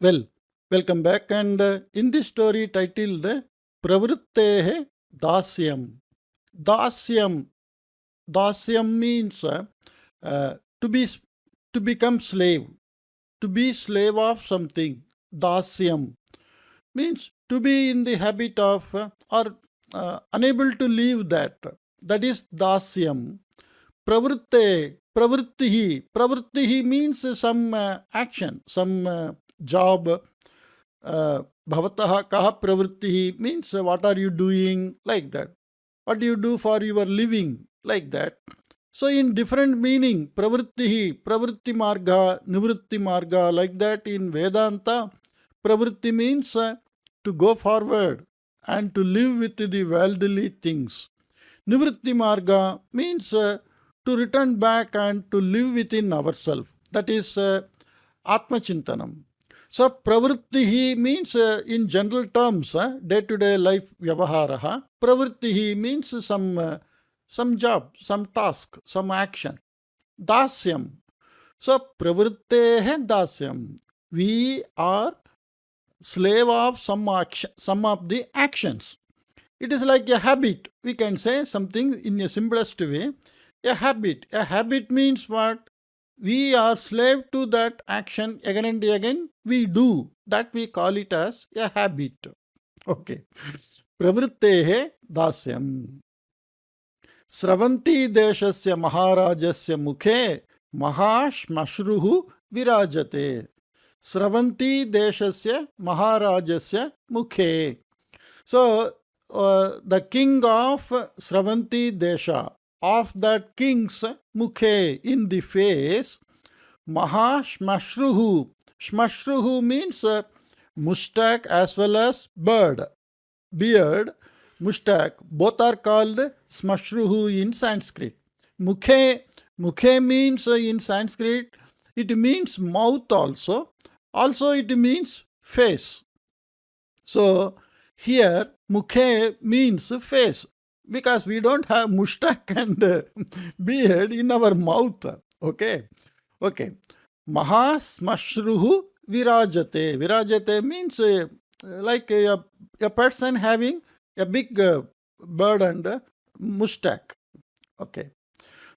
Well, welcome back. And in this story titled Pravrtehe Dasyam. Dasyam. Dasyam means to be to become slave, to be slave of something. Dasyam means to be in the habit of or unable to leave that. That is dasyam. Pravrtehe. Pravrittihi means some action, some job. Bhavataha kaha pravrittihi means what are you doing, like that. What do you do for your living, like that. So in different meaning, pravrittihi, pravritti marga, nivritti marga, like that in Vedanta, pravritti means to go forward and to live with the worldly things. Nivritti marga means to return back and to live within ourselves. That is Atma Chintanam. So, pravrittihi means in general terms, day-to-day life vyavaharaha. Pravrittihi means some job, some task, some action. Dasyam. So, pravrittehe dasyam. We are slave of some action, some of the actions. It is like a habit. We can say something in a simplest way. A habit. A habit means what? We are slave to that action again and again. We do. That we call it as a habit. Okay. Pravrittehe dasyam. Sravanti deshasya maharajasya mukhe mahashmashruhu virajate. Sravanti deshasya maharajasya mukhe. So, the king of Sravanti Desha, of that king's mukhe, in the face, mahashmashruhu. Shmashruhu means mustach as well as beard, mustach. Both are called smashruhu in Sanskrit. Mukhe means in Sanskrit, it means mouth also. Also it means face. So here mukhe means face, because we don't have mustach and beard in our mouth. Okay. Mahasmashruhu virajate. Virajate means like a person having a big beard and mustach. Okay.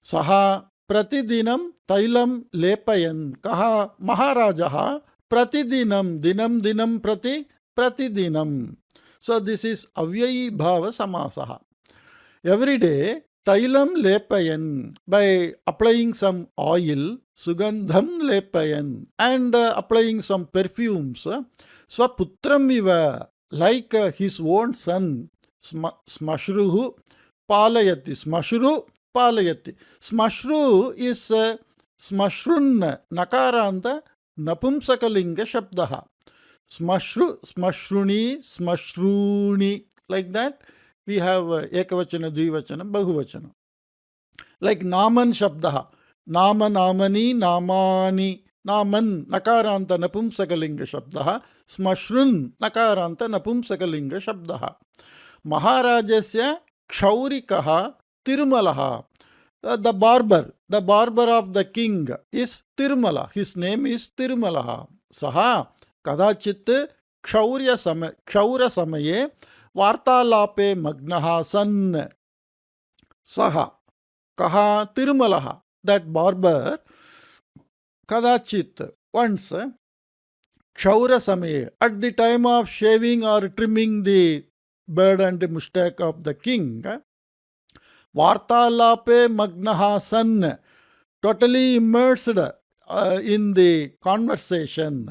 Saha pratidinam tailam lepayan. Kaha maharajaha pratidinam dinam pratidinam. So this is avyayi bhava samasaha. Every day, tailam lepayan, by applying some oil, sugandham lepayan, and applying some perfumes, swaputram iva, like his own son, smashruhu palayati. Smashru palayati. Smashru is smashrun, nakaranta, napumsakalinga shabdaha. Smashru, smashruni, smashruni, like that. We have ekavachana, dvivachana, bahuvachana. Like naman shabdaha. Nama, namani, namani. Naman, nakaranta, napumsakalinga shabdaha. Smashrun, nakaranta, napumsakalinga shabdaha. Maharajasya kshaurikaha tirumalaha. The barber of the king is Tirumala. His name is Tirumalaha. Saha kadachit kshaura samaye vartalape magnaha san. Saha kaha Tirumalaha. That barber kadachit once kshaura samaye, at the time of shaving or trimming the beard and the mustach of the king, vartalape magnaha san, totally immersed in the conversation.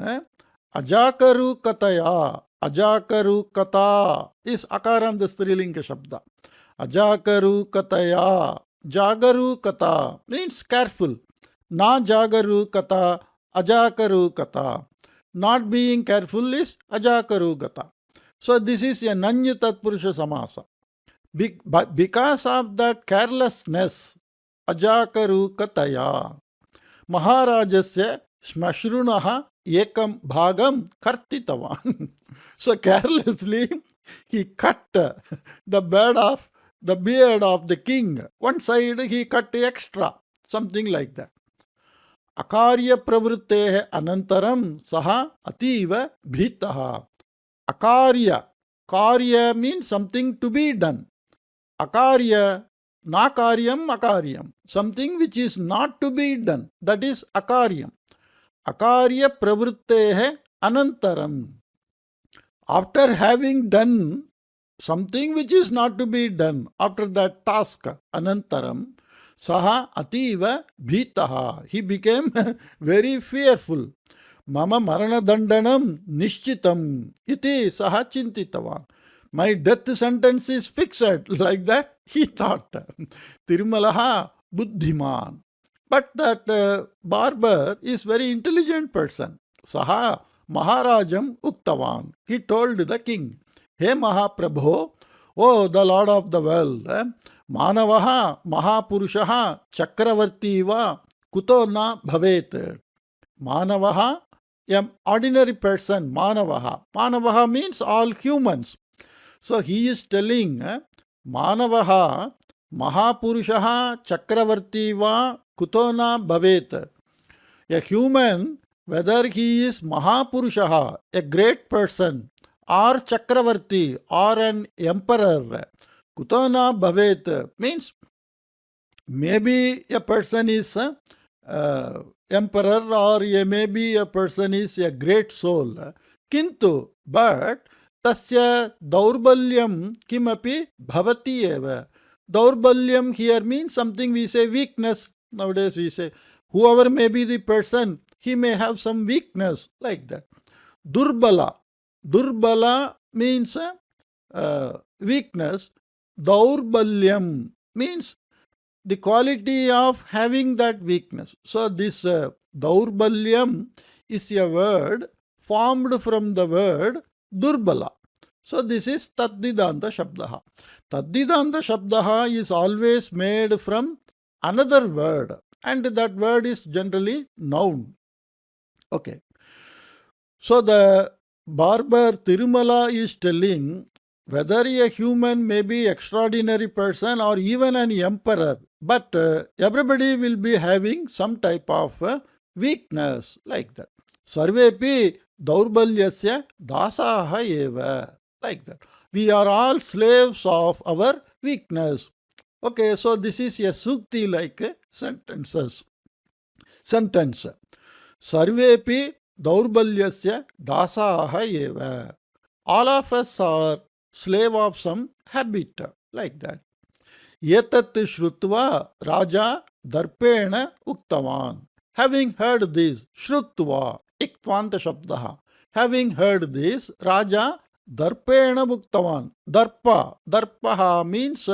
Ajakaru kataya. Ajakaru kata is akaranda strilinga shabda. Ajakaru kataya. Jagaru kata means careful. Na jagaru kata, ajakaru kata. Not being careful is ajakaru kata. So this is a nanya tatpurusha samasa. Because of that carelessness, ajakaru kataya, maharajasya smashrunaha ekam bhagam kartitavan. So carelessly he cut the beard of the king. One side he cut extra, something like that. Akarya pravrittehe anantaram saha ativa bhitaha. Akarya. Karya means something to be done. Akarya, na karyam akaryam. Something which is not to be done. That is akaryam. Akarya pravrittehe anantaram. After having done something which is not to be done, after that task, anantaram, saha ativa bhitaha. He became very fearful. Mama marana dandanam nishchitam iti saha chintitavan. My death sentence is fixed. Like that, he thought. Tirumalaha buddhiman. But that barber is very intelligent person. Saha Maharajam Uktavan. He told the king, He Mahaprabho, O the Lord of the world, Manavaha Mahapurushaha Chakravartiva Kuto na Bhavet. Manavaha, an ordinary person, Manavaha. Manavaha means all humans. So he is telling, Manavaha Mahapurushaha Chakravartiva Kuto na Bhavet. A human, whether he is Mahapurushaha, a great person, or Chakravarti, or an emperor, Kutana Bhavet means maybe a person is emperor, or maybe a person is a great soul. Kintu, but tasya daurbalyam kimapi bhavati eva. Daurbalyam here means something we say weakness. Nowadays we say whoever may be the person, he may have some weakness, like that. Durbala. Durbala means weakness. Daurbalyam means the quality of having that weakness. So this daurbalyam is a word formed from the word durbala. So this is taddidanta shabdaha. Taddidanta shabdaha is always made from another word, and that word is generally noun. Okay. So the barber Tirumala is telling, whether a human may be extraordinary person or even an emperor, but everybody will be having some type of weakness, like that. Sarvepi daurbalyasya dasaha eva, like that. We are all slaves of our weakness. Okay, so this is a sukti like sentence. Sarvepi daurbalyasya dasaha eva. All of us are slave of some habit, like that. Yetat shrutva raja darpena uktavan. Having heard this, shrutva, iktvanta shabdaha. Having heard this, raja darpena uktavan. Darpaha means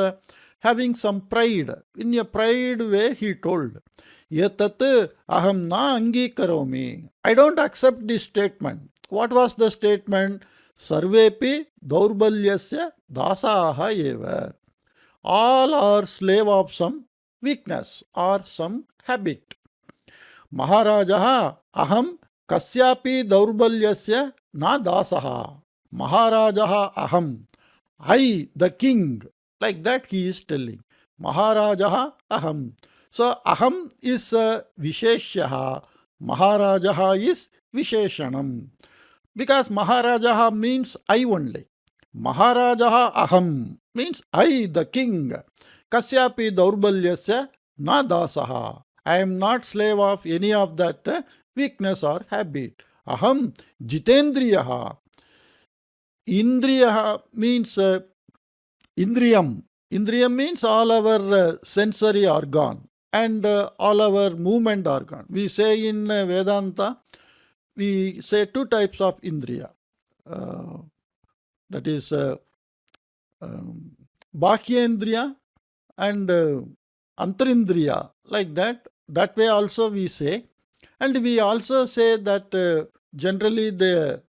having some pride. In a pride way, he told, Yetat aham na angikaromi. I don't accept this statement. What was the statement? Sarvepi daurbalyasya dasaha eva. All are slave of some weakness or some habit. Maharajaha aham kasyapi daurbalyasya na dasaha. Maharajaha aham. I, the king. Like that he is telling. Maharajaha aham. So aham is visheshyaha. Maharajaha is visheshanam. Because Maharajaha means I only. Maharajaha aham means I, the king. Kasyapi daurbalyasya na dasaha. I am not slave of any of that weakness or habit. Aham jitendriyaha. Indriyaha means indriyam. Indriyam means all our sensory organ and all our movement organ. We say in Vedanta, we say two types of indriya. That is Bhakyendriya and Antarindriya, like that. That way also we say. And we also say that generally the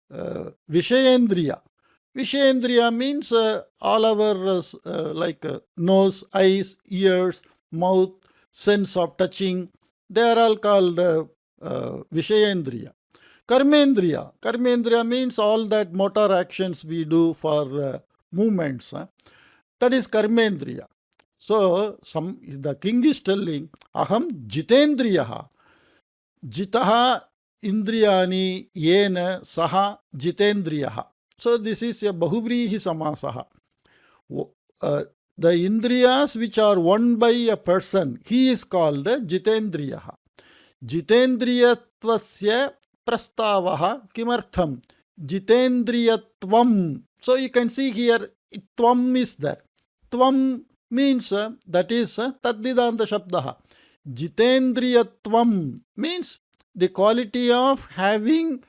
Vishayendriya. Vishayendriya means all our like nose, eyes, ears, mouth, sense of touching. They are all called Vishayendriya. Karmendriya. Karmendriya means all that motor actions we do for movements. That is Karmendriya. So the king is telling, Aham jitendriyaha. Jitaha indriyani yena saha jitendriyaha. So this is a bahuvrihi samasaha. The indriyas which are won by a person, he is called jitendriyaha. Jitendriyatvasya prastavaha kimartham. Jitendriyatvam. So you can see here, tvam is there. Tvam means that is tadvidanta shabdaha. Jitendriyatvam means the quality of having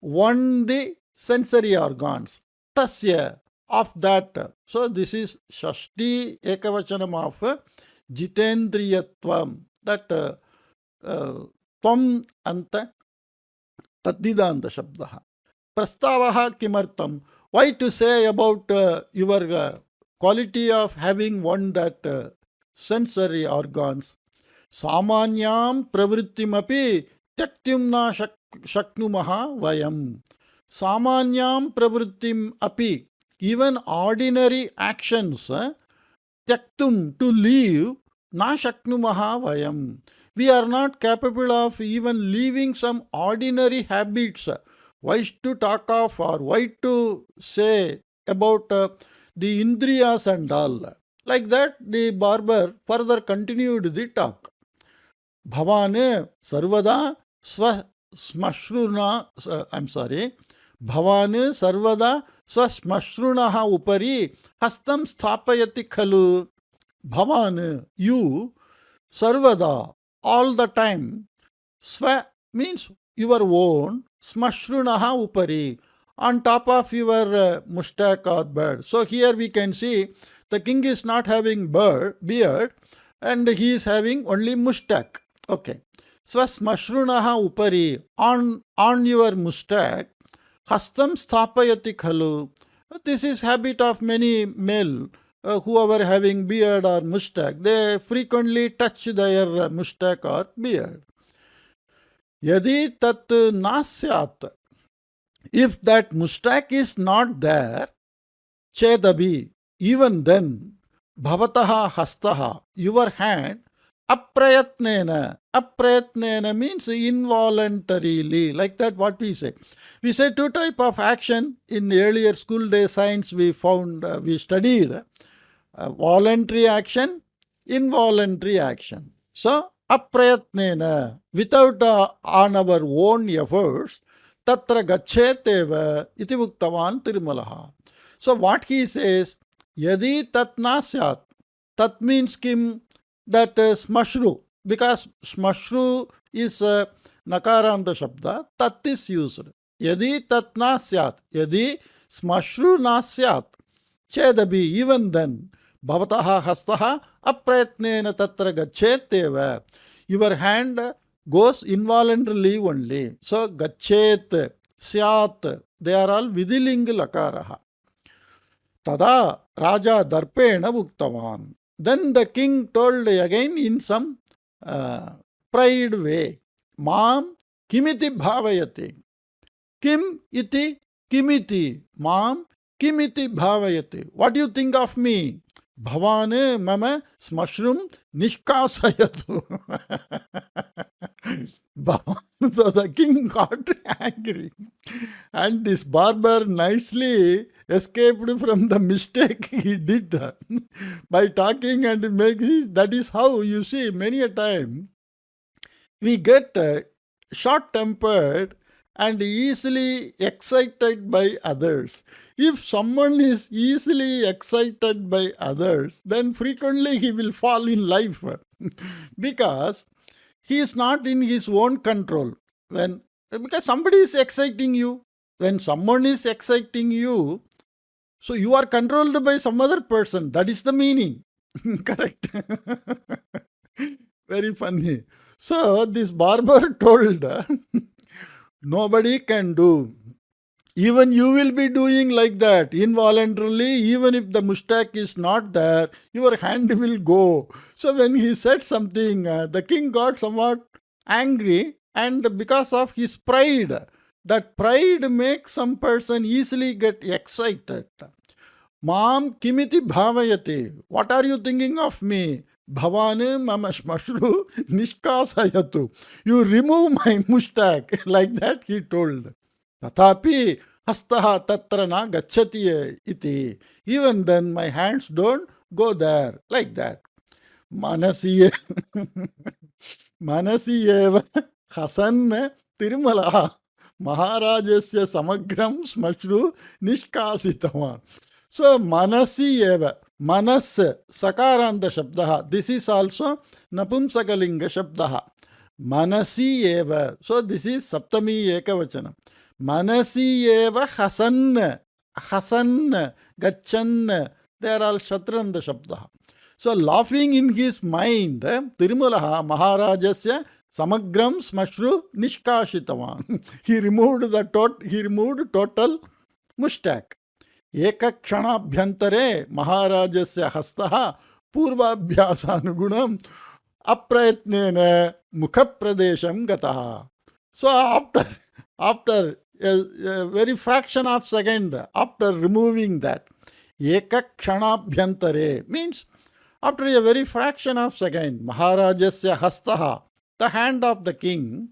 won the sensory organs. Tasya, of that. So this is Shashti Ekavachanam of Jitendriyatvam. That Tvam Anta Tadidanta Shabdaha. Prastavaha Kimartam. Why to say about your quality of having won that sensory organs? Samanyam pravrittimapi tyaktim na shaknumaha vayam. Samanyam pravrittim api. Even ordinary actions, tyaktum, to leave, na shaknumaha vayam. We are not capable of even leaving some ordinary habits. Why to talk of or why to say about the indriyas and all. Like that, the barber further continued the talk. Bhavane sarvada smashrunaha upari hastam sthapayati khalu. Bhavan, you, sarvada, all the time. Sva means your own, smashrunaha upari, on top of your mustache or beard. So here we can see the king is not having beard and he is having only mustache. Okay. Swasmashrunaha upari, on your mustache, hastam sthapayati khalu. This is habit of many male who are having beard or mustache. They frequently touch their mustache or beard. Yadi tat nasyat. If that mustache is not there, chedabi, even then, bhavataha hastaha, your hand, aprayatnena. Aprayatnena means involuntarily. Like that, what we say. We say two types of action. In earlier school day science, we found, we studied voluntary action, involuntary action. So, aprayatnena, without on our own efforts, tatra gacheteva iti uktavan Tirumalaha. So, what he says, yadi tat nasyat, tat means kim, that smashru, because smashru is nakaranta shabda, tat is used. Yadi tat nasyat, yadi smashru nasyat, chedabi, even then, bhavataha hastaha aprayatnena tatra gacheteva, your hand goes involuntarily only. So, gachet, syat, they are all vidiling lakaraha. Tada Raja Darpena Bhuktavan. Then the king told again in some pride way, Mam kimiti bhavayati. Kim iti kimiti. Mam kimiti bhavayati. What do you think of me? Bhavane mama smashrum nishkasayatu. So the king got angry. And this barber nicely escaped from the mistake he did by talking and making. That is how, you see, many a time we get short-tempered and easily excited by others. If someone is easily excited by others, then frequently he will fall in life because he is not in his own control. Because somebody is exciting you. When someone is exciting you, so you are controlled by some other person. That is the meaning. Correct. Very funny. So this barber told, nobody can do. Even you will be doing like that involuntarily. Even if the mustache is not there, your hand will go. So when he said something, the king got somewhat angry, and because of his pride, that pride makes some person easily get excited. Mam kimiti bhavayate. What are you thinking of me? Bhavan mama shmashru nishkasayatu. You remove my mustache. Like that he told. Tathapi hastaha tatra na gacchati iti. Even then my hands don't go there. Like that. Manasi Manasi eva hasan Tirumala Maharajasya samagram smashru nishkasitavan. So manasi eva, manas sakaranta shabdaha. This is also napumsakalinga shabdaha. Manasi eva. So this is saptami ekavachanam. Manasi eva hasan, hasan, gachan. They are all shatranda shabdaha. So laughing in his mind, Tirumala Maharajasya samagram smashru nishkashitavan. He removed total mustache. Ekakshanabhyantare Maharajasya hastaha purvabhyasanugunam aprayatnena mukhapradesham gataha. So after a very fraction of second, after removing that, ekakshanabhyantare means after a very fraction of second, Maharajasya hastaha, the hand of the king,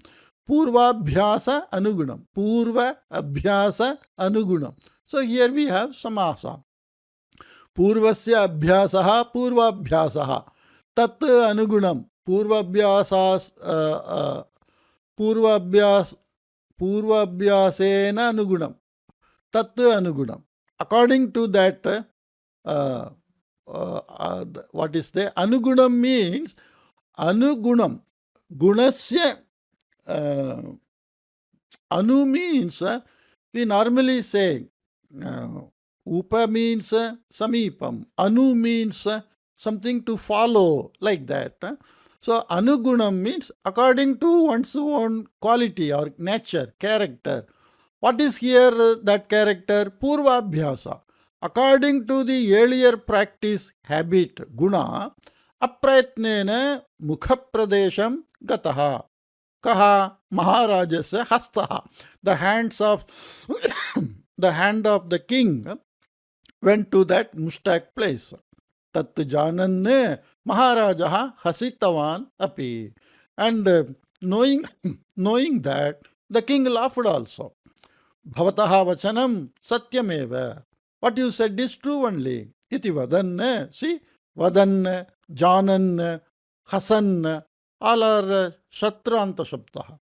purvabhyasa anugunam. Purva abhyasa anugunam. So here we have samasa. Purvasya abhyasaha purvabhyasaha. Tat anugunam. Purvabhyasena anugunam. Tat anugunam. According to that, what is the anugunam means anugunam. Gunasya anu means we normally say upa means samipam. Anu means something to follow, like that. So anugunam means according to one's own quality or nature, character. What is here that character? Purvabhyasa. According to the earlier practice, habit, guna, aprayatnena mukhapradesham gataha. Kaha Maharajasya hastaha. The hands of the hand of the king went to that mustache place. Tat jananne Maharajaha hasitavan api. And knowing that, the king laughed also. Bhavataha vachanam satyameva. What you said is true only. Iti vadan. See, vadan, janan, hasan, all are shatranta shabdaha.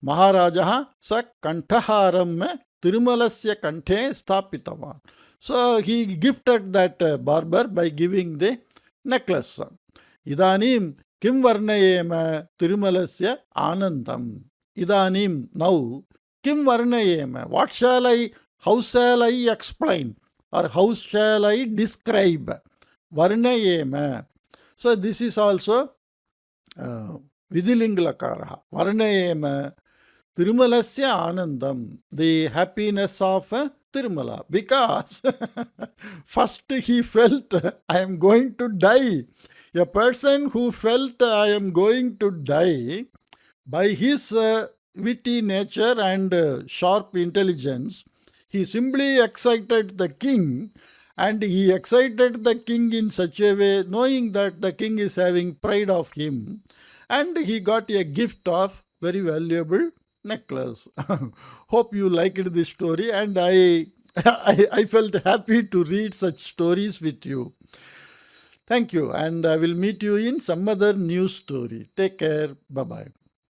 Maharajaha sa kantaharam Tirumalasya kanthe stapitavan. So he gifted that barber by giving the necklace. Idanim kim varnayema Tirumalasya anandam. Idanim, now, kim varnayema. What shall I, how shall I explain? Or how shall I describe? Varnayema. So this is also Vidhilingalakaraha. Varnayema Tirumalasya Anandam, the happiness of Tirumala. Because first he felt, I am going to die. A person who felt, I am going to die, by his witty nature and sharp intelligence, he simply excited the king, and he excited the king in such a way, knowing that the king is having pride of him, and he got a gift of very valuable necklace. Hope you liked this story, and I felt happy to read such stories with you. Thank you, and I will meet you in some other new story. Take care. Bye-bye.